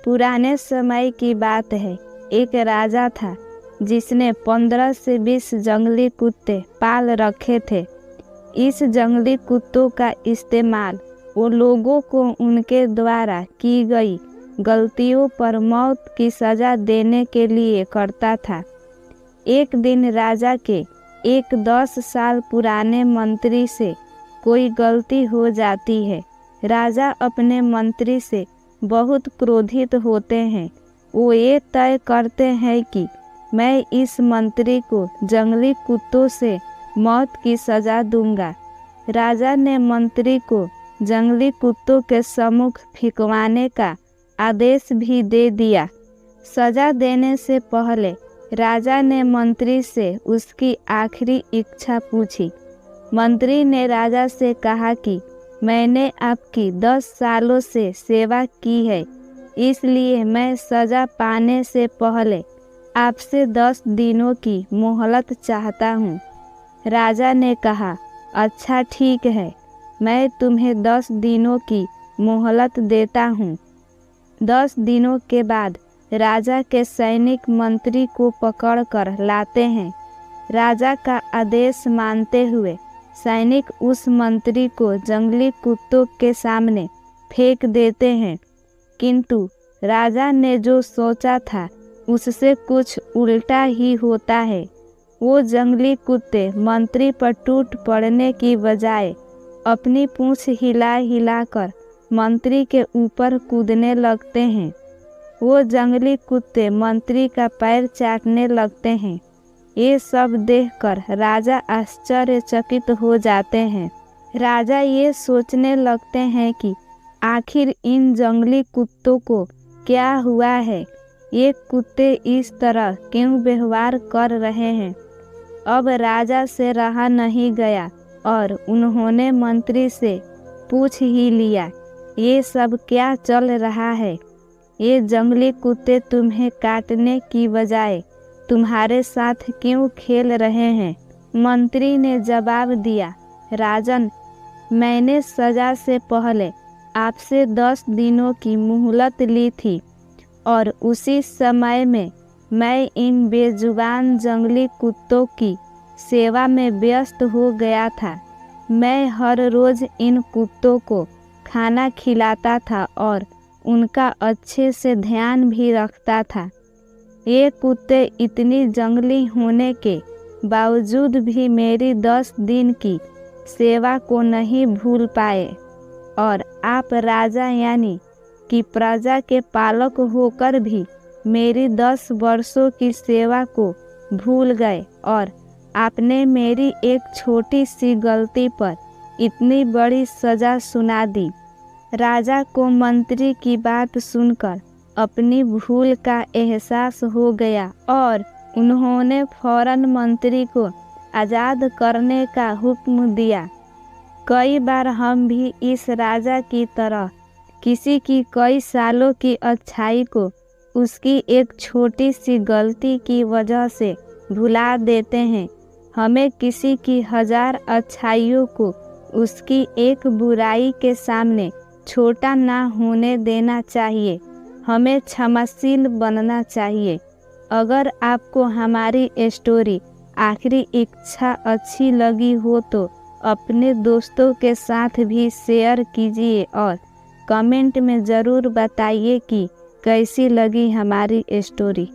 पुराने समय की बात है। एक राजा था जिसने 15 से 20 जंगली कुत्ते पाल रखे थे। इस जंगली कुत्तों का इस्तेमाल वो लोगों को उनके द्वारा की गई गलतियों पर मौत की सज़ा देने के लिए करता था। एक दिन राजा के एक 10 साल पुराने मंत्री से कोई गलती हो जाती है। राजा अपने मंत्री से बहुत क्रोधित होते हैं। वो ये तय करते हैं कि मैं इस मंत्री को जंगली कुत्तों से मौत की सज़ा दूंगा। राजा ने मंत्री को जंगली कुत्तों के सम्मुख फेंकवाने का आदेश भी दे दिया। सज़ा देने से पहले राजा ने मंत्री से उसकी आखिरी इच्छा पूछी। मंत्री ने राजा से कहा कि मैंने आपकी 10 सालों से सेवा की है, इसलिए मैं सज़ा पाने से पहले आपसे 10 दिनों की मोहलत चाहता हूँ। राजा ने कहा, अच्छा ठीक है, मैं तुम्हें 10 दिनों की मोहलत देता हूँ। 10 दिनों के बाद राजा के सैनिक मंत्री को पकड़कर लाते हैं। राजा का आदेश मानते हुए सैनिक उस मंत्री को जंगली कुत्तों के सामने फेंक देते हैं, किंतु राजा ने जो सोचा था उससे कुछ उल्टा ही होता है। वो जंगली कुत्ते मंत्री पर टूट पड़ने की बजाय अपनी पूंछ हिला हिलाकर मंत्री के ऊपर कूदने लगते हैं। वो जंगली कुत्ते मंत्री का पैर चाटने लगते हैं। ये सब देखकर राजा आश्चर्यचकित हो जाते हैं। राजा ये सोचने लगते हैं कि आखिर इन जंगली कुत्तों को क्या हुआ है, ये कुत्ते इस तरह क्यों व्यवहार कर रहे हैं। अब राजा से रहा नहीं गया और उन्होंने मंत्री से पूछ ही लिया, ये सब क्या चल रहा है। ये जंगली कुत्ते तुम्हें काटने की बजाय तुम्हारे साथ क्यों खेल रहे हैं। मंत्री ने जवाब दिया, राजन, मैंने सज़ा से पहले आपसे 10 दिनों की मोहलत ली थी और उसी समय में मैं इन बेजुबान जंगली कुत्तों की सेवा में व्यस्त हो गया था। मैं हर रोज़ इन कुत्तों को खाना खिलाता था और उनका अच्छे से ध्यान भी रखता था। ये कुत्ते इतनी जंगली होने के बावजूद भी मेरी 10 दिन की सेवा को नहीं भूल पाए और आप राजा यानी कि प्रजा के पालक होकर भी मेरी 10 वर्षों की सेवा को भूल गए और आपने मेरी एक छोटी सी गलती पर इतनी बड़ी सज़ा सुना दी। राजा को मंत्री की बात सुनकर अपनी भूल का एहसास हो गया और उन्होंने फौरन मंत्री को आज़ाद करने का हुक्म दिया। कई बार हम भी इस राजा की तरह किसी की कई सालों की अच्छाई को उसकी एक छोटी सी गलती की वजह से भुला देते हैं। हमें किसी की 1000 अच्छाइयों को उसकी एक बुराई के सामने छोटा ना होने देना चाहिए। हमें क्षमाशील बनना चाहिए। अगर आपको हमारी स्टोरी आखिरी इच्छा अच्छी लगी हो तो अपने दोस्तों के साथ भी शेयर कीजिए और कमेंट में ज़रूर बताइए कि कैसी लगी हमारी स्टोरी।